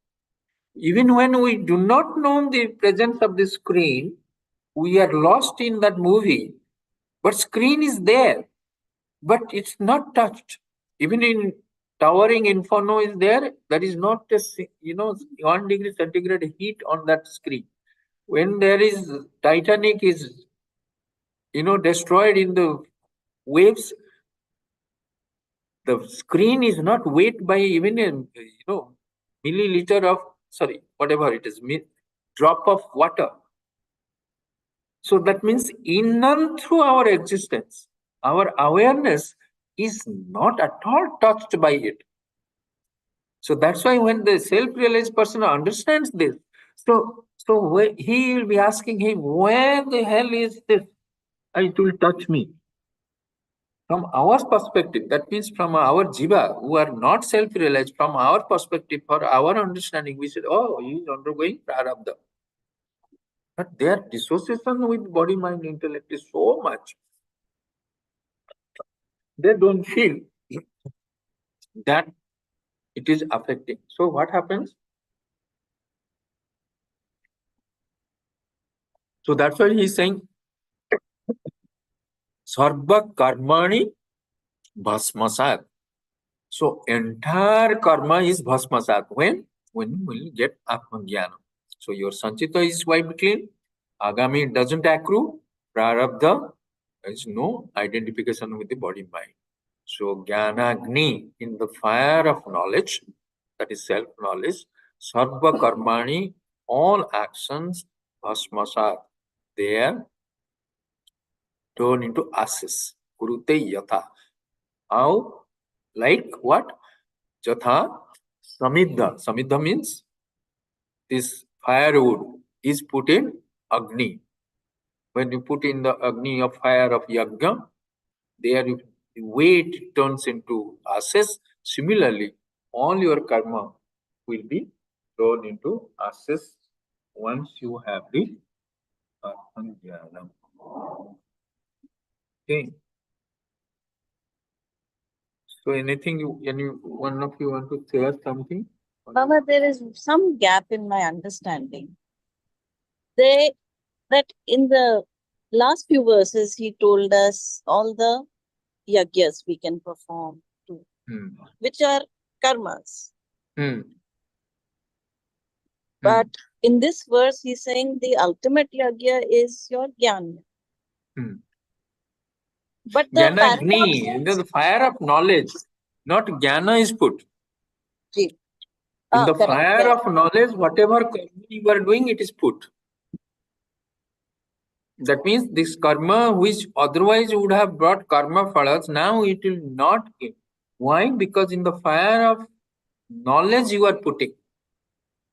Even when we do not know the presence of the screen, we are lost in that movie. But screen is there, but it's not touched. Even in towering inferno is there, there is not a 1 degree centigrade heat on that screen. When there is Titanic is destroyed in the waves, the screen is not weight by even a milliliter of whatever it is, drop of water. So that means in and through our existence, our awareness is not at all touched by it. So that's why when the self-realized person understands this, so he will be asking him, where the hell is this? It will touch me. From our perspective, that means from our jiva, who are not self-realized, from our perspective, for our understanding, we said, oh, he is undergoing prarabdha. But their dissociation with body, mind, intellect is so much. They don't feel that it is affecting. So what happens? So that's why he's saying, Sarva karmani bhasmasat. So entire karma is bhasmasat. When we get Atmajnana. So your sanchita is wiped clean. Agami doesn't accrue. Prarabdha, there is no identification with the body mind. So Jnana-agni, in the fire of knowledge, that is self-knowledge, Sarva karmani, all actions, bhasmasat, they are turned into ashes. Kurute yatha. How? Like what? Jatha samidha. Samidha means this firewood is put in agni. When you put in the agni of fire of yajna, there the weight turns into ashes. Similarly, all your karma will be thrown into ashes once you have the Atmajnana. Okay. So anything one of you want to share something? Baba, there is some gap in my understanding. That in the last few verses, he told us all the yagyas we can perform too, which are karmas. But in this verse, he's saying the ultimate yagya is your jnana. But the Jnana-agni, the fire of knowledge, not jnana is put. In the fire of knowledge, whatever karma you are doing, it is put. That means this karma, which otherwise would have brought karma phalas, now it will not give. Why? Because in the fire of knowledge you are putting.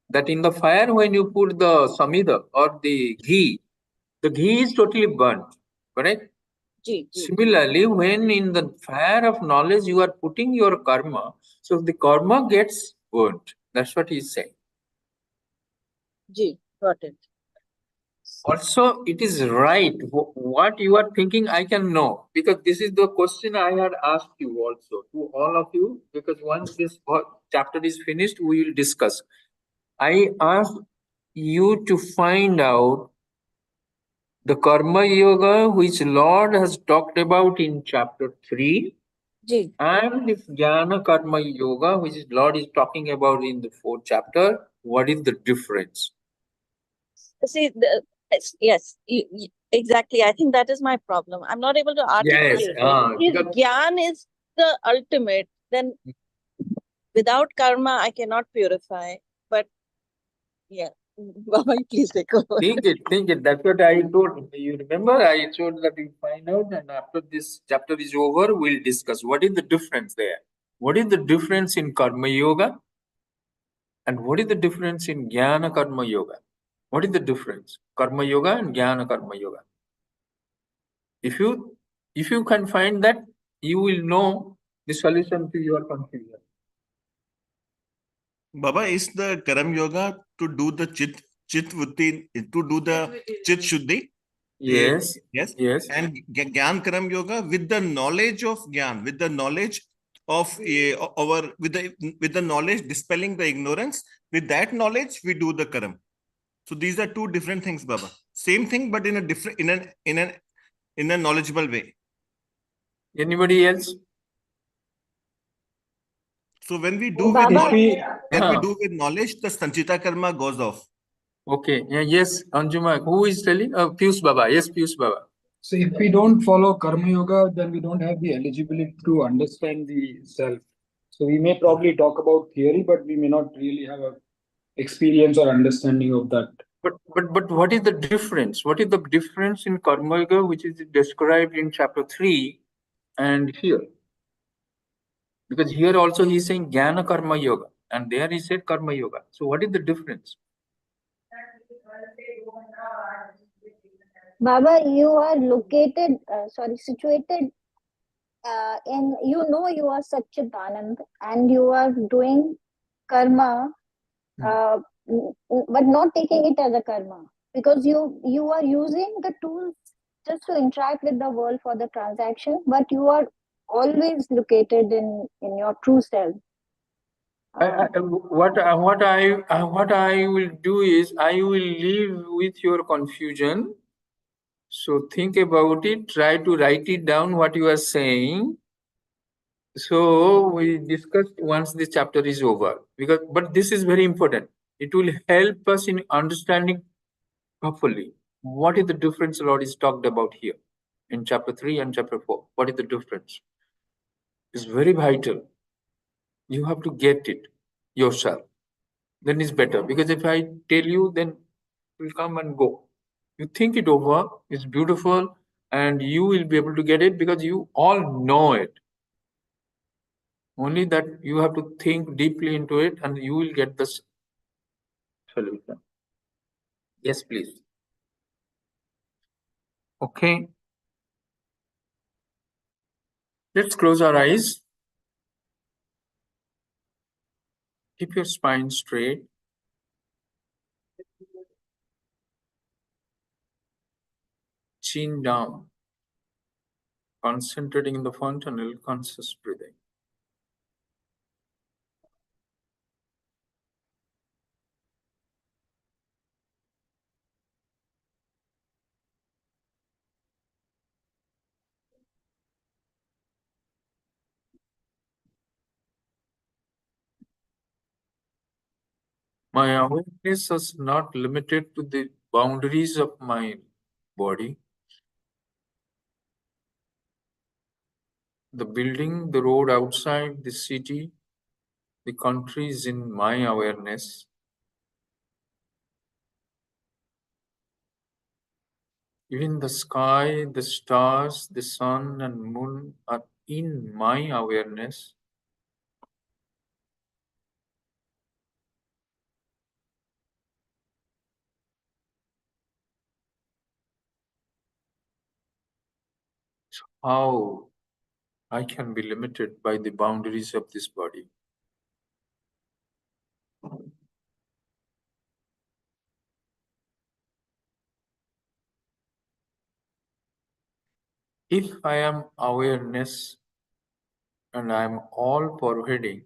That in the fire, when you put the samida or the ghee is totally burnt. Correct? Similarly, when in the fire of knowledge you are putting your karma, so the karma gets burnt. That's what he's saying. Got it. Also, it is right. What you are thinking, I can know. Because this is the question I had asked you also, to all of you. Because once this chapter is finished, we will discuss. I asked you to find out the karma yoga which Lord has talked about in chapter 3. And this jnana karma yoga which Lord is talking about in the 4th chapter. What is the difference? See, yes, exactly. I think that is my problem. I'm not able to articulate it. If jnana is the ultimate, then without karma, I cannot purify. But yeah, Baba, please take over. Think it. That's what I told. You remember, I told that you find out, and after this chapter is over, we'll discuss what is the difference there. What is the difference in karma yoga? And what is the difference in jnana karma yoga? What is the difference? Karma yoga and jnana karma yoga. If you can find that, you will know the solution to your confusion. Baba, is the Karam Yoga to do the Chit Vutti, to do the Chit Shuddhi? Yes. And Gyan Karam Yoga with the knowledge of Gyan, with the knowledge of with the knowledge dispelling the ignorance. With that knowledge, we do the Karam. So these are two different things, Baba. Same thing, but in a different, in a knowledgeable way. Anybody else? So when we do with knowledge, the Sanchita Karma goes off. Okay. Yes, Anjuma. Who is telling? Piyush Baba. Yes, Piyush Baba. So if we don't follow Karma Yoga, then we don't have the eligibility to understand the self. So we may probably talk about theory, but we may not really have a experience or understanding of that. But what is the difference? What is the difference in Karma Yoga, which is described in chapter 3 and here? Because here also he is saying Jnana Karma Yoga, and there he said Karma Yoga. So what is the difference? Baba, you are situated you are Satchitanand and you are doing karma, but not taking it as a karma, because you are using the tools just to interact with the world for the transaction, but you are always located in your true self. What I will do is I will live with your confusion. So think about it. Try to write it down what you are saying. So we discussed once this chapter is over. But this is very important. It will help us in understanding properly what is the difference Lord is talked about here in chapter 3 and chapter 4. What is the difference? It's very vital. You have to get it yourself. Then it's better, because if I tell you, then it will come and go. You think it over, it's beautiful, and you will be able to get it because you all know it. Only that you have to think deeply into it and you will get the solution. Yes, please. Okay. Let's close our eyes. Keep your spine straight. Chin down. Concentrating in the functional conscious breathing. My awareness is not limited to the boundaries of my body. The building, the road outside, the city, the country is in my awareness. Even the sky, the stars, the sun and moon are in my awareness. So how I can be limited by the boundaries of this body? If I am awareness and I am all pervading,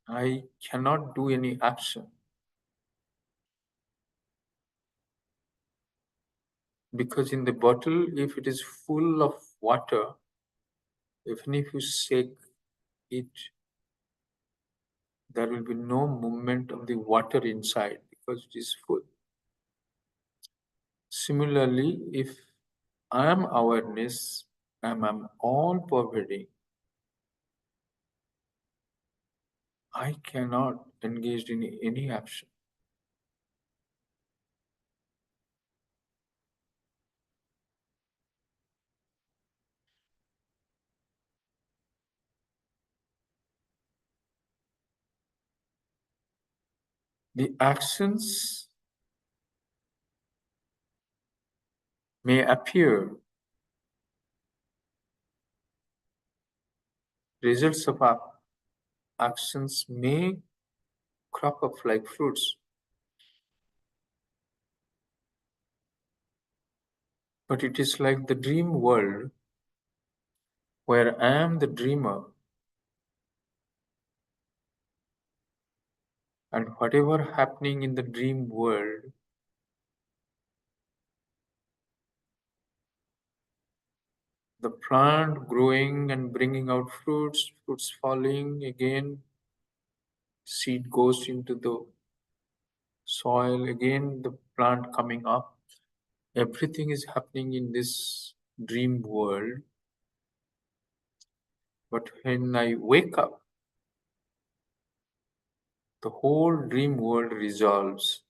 I cannot do any action. Because in the bottle, if it is full of water, even if you shake it, there will be no movement of the water inside because it is full. Similarly, if I am awareness, I am all pervading, I cannot engage in any action. The actions may appear, results of our actions may crop up like fruits. But it is like the dream world where I am the dreamer, and whatever happening in the dream world, the plant growing and bringing out fruits, fruits falling again, seed goes into the soil, again the plant coming up. Everything is happening in this dream world. But when I wake up, the whole dream world resolves.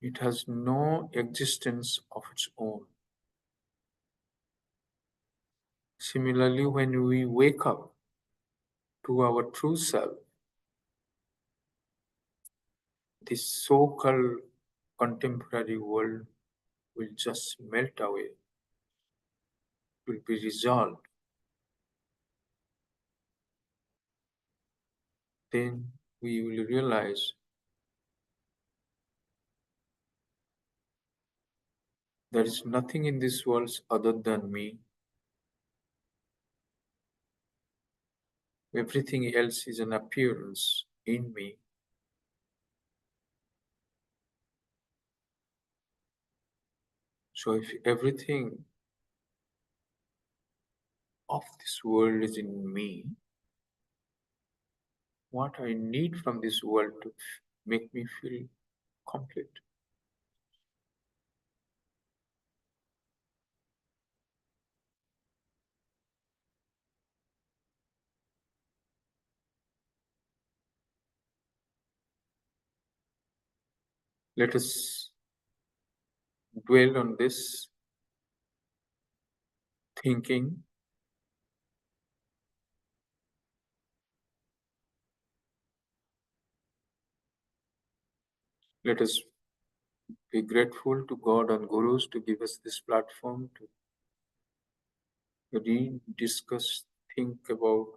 It has no existence of its own. Similarly, when we wake up to our true self, this so-called contemporary world will just melt away, will be resolved. Then we will realize there is nothing in this world other than me. Everything else is an appearance in me. So if everything of this world is in me, what I need from this world to make me feel complete? Let us dwell on this thinking. Let us be grateful to God and Gurus to give us this platform to read, discuss, think about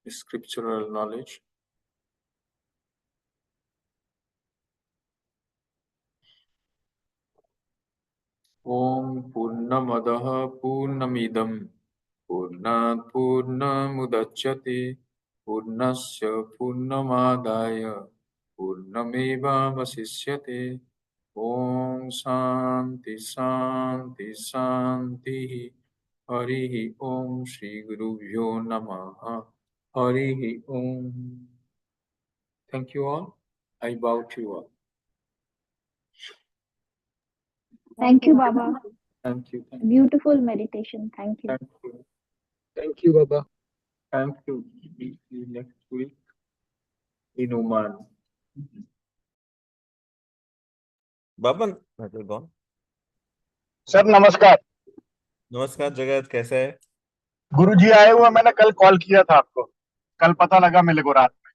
scriptural knowledge. Om Purnamadaha Purnamidam Purnat Purnamudachyate Purnasya Purnamadaya Purnameva Vasishyate Om Shanti Shanti Shanti Harihi Om Shri Gurubhyo Namaha Harihi Om. Thank you all. I bow to you all. Thank you, Baba. Thank you. Thank you. Beautiful meditation. Thank you. Thank you. Thank you, Baba. Thank you. See you next week in Oman. बाबन gone. Sir नमस्कार। नमस्कार जगत, कैसा है? गुरुजी आए हुए, मैंने कल कॉल किया था आपको, कल पता लगा मिले को रात में।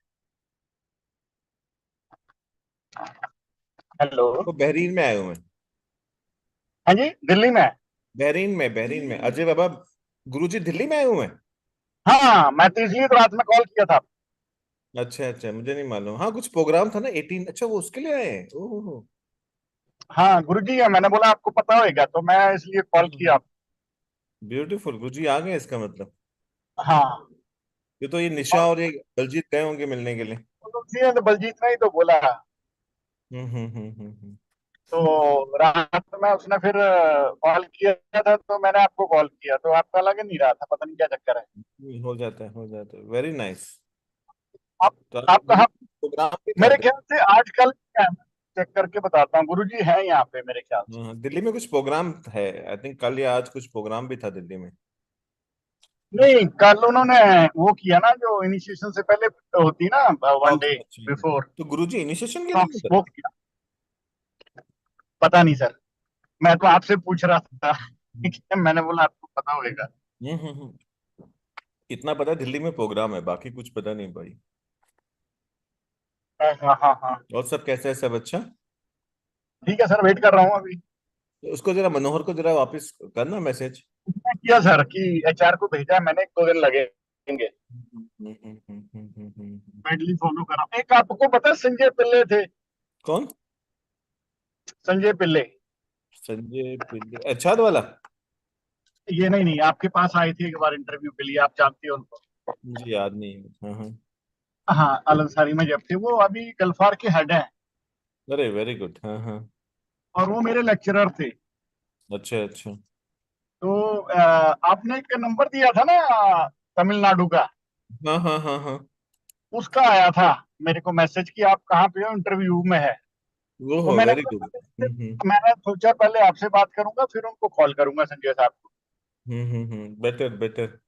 हेलो। वो बहरीन में आए हुए हैं। हाँ जी, दिल्ली में। बहरीन में अजय बाबा गुरुजी दिल्ली में आए हुए हैं। हाँ, मैं तो इसलिए तो रात में कॉल किया था। अच्छा, मुझे नहीं मालूम। हाँ, कुछ प्रोग्राम था ना 18। अच्छा, वो उसके लिए आए हैं। ओह, हाँ गुरुजी है, मैंने बोला आपको पता होगा तो मैं इसलिए कॉल किया। ब्यूटीफुल। गुरुजी आ गए इसका मतलब। हाँ, ये तो ये निशा और ये बलजीत गए होंगे मिलने के लिए। तो बलजीत ने ही तो बोला। हम्म। तो रात में उसने फिर कॉल किया था तो मैंने आपको कॉल किया तो आपका लग नहीं रहा था, पता नहीं क्या चक्कर है। हो जाता है। Very nice. आप तो आप कहाँ? प्रोग्राम भी था मेरे ख्याल से आजकल चेक करके बताता हूँ, गुरुजी हैं यहाँ पे मेरे ख्याल से। दिल्ली में कुछ प्रोग्राम है। आई थिंक कल या आज कुछ प्रोग्राम भी था दिल्ली में। नहीं, कल उन्होंने वो किया ना जो इनिशिएशन से पहले होती ना, वन डे अच्छा। बिफोर। तो गुरुजी इनिशिएशन के तो लिए वो किया, पता नहीं सर, मैं तो आपसे पूछ रहा था। ठीक है, मैंने बोला आपको पता होगा। इतना पता है दिल्ली में प्रोग्राम है, बाकी कुछ पता नहीं भाई। हाँ हाँ हाँ, और सब कैसा है? सब अच्छा? ठीक है सर, वेट कर रहा हूँ अभी। तो उसको जरा मनोहर को जरा वापस करना मैसेज। मैं किया सर कि एचआर को भेजा है मैंने, 1-2 दिन लगेंगे। मेडली फॉलो कर रहा हूँ। एक आपको पता है संजय पिल्ले थे? कौन? संजय पिल्ले। संजय पिल्ले, अच्छा वाला? ये नहीं, आपके पास आए थे एक बार इंटरव्यू के लिए, आप जानते हो उनको? मुझे याद नहीं है। हाँ। हाँ, अलंसारी में जब थे वो, अभी गल्फार के हेड हैं। अरे वेरी गुड। हाँ। और वो मेरे लेक्चरर थे। अच्छा। तो आपने एक नंबर दिया था ना तमिलनाडु का, हाँ। उसका आया था मेरे को मैसेज कि आप कहाँ पे हो, इंटरव्यू में है। वो तो हो मैंने वेरी गुड। मैंने सोचा पहले आपसे बात करूंगा फिर उनको कॉल करूंगा संजय साहब को। बेटर।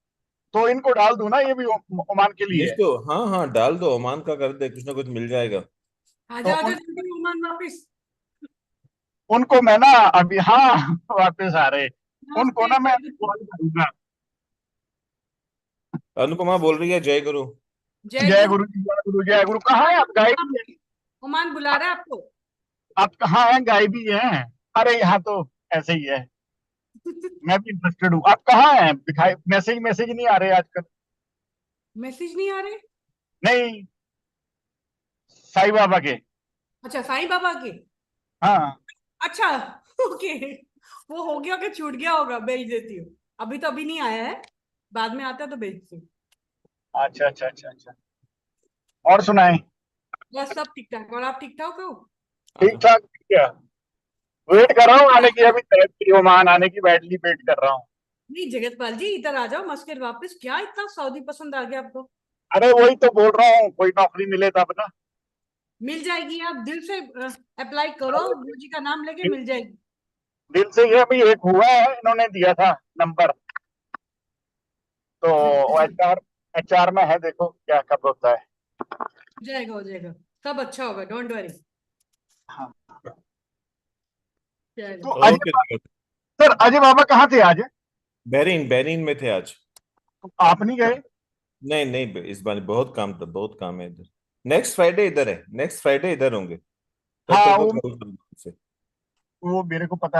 तो इनको डाल दूं ना, ये भी ओमान के लिए है। तो हाँ हाँ डाल दो, ओमान का कर दे, कुछ ना कुछ मिल जाएगा। आजा आजा जल्दी ओमान वापिस। उनको मैं ना अभी, हाँ वापस आ रहे, उनको ना मैं नमस्ते। कॉल करूंगा। अनुपमा बोल रही है जय गुरु। जय जय गुरु। गुरु जी, जय गुरु, जय गुरु। कहाँ है आप? गायब भी है। ओमान बुला रहा है आपको। आप कहाँ हैं? गायब भी हैं। अरे यहाँ तो ऐसे ही है, मैं भी इंटरेस्टेड हूँ। आप कहाँ हैं? दिखाई, मैसेज मैसेज नहीं आ रहे आजकल। मैसेज नहीं आ रहे। नहीं, साईं बाबा के। अच्छा साईं बाबा के। हाँ अच्छा ओके। वो हो गया कि छूट गया होगा, भेज देती हूँ। अभी तो अभी नहीं आया है, बाद में आता है तो भेजती हूँ। अच्छा अच्छा अच्छा अच्छा। और सुनाए? बस सब ठीक ठाक। और आप ठीक ठाक हो? ठीक ठाक। क्या वेट कर रहा हूँ आने की, अभी ओमान आने की बैटली वेट कर रहा हूँ। नहीं जगतपाल जी इधर आ जाओ मस्कट वापस। क्या इतना सऊदी पसंद आ गया आपको? अरे वही तो बोल रहा हूँ, कोई नौकरी मिले तब ना। मिल जाएगी, आप दिल से अप्लाई करो, गुरु जी का नाम लेके मिल जाएगी। दिल से ही अभी एक हुआ है, इन्होंने दिया था नंबर, तो एचआर एचआर में है, देखो क्या कब होता है। हो जाएगा हो जाएगा, सब अच्छा होगा, डोंट वरी। हाँ। तो चलो। अजय सर, अजय बाबा कहाँ थे आज? बहरीन, बहरीन में थे आज। आप नहीं गए? नहीं नहीं, इस बार बहुत काम था, बहुत काम है इधर। नेक्स्ट फ्राइडे इधर है, नेक्स्ट फ्राइडे इधर होंगे, तब हाँ तक वो तो वो मेरे को पता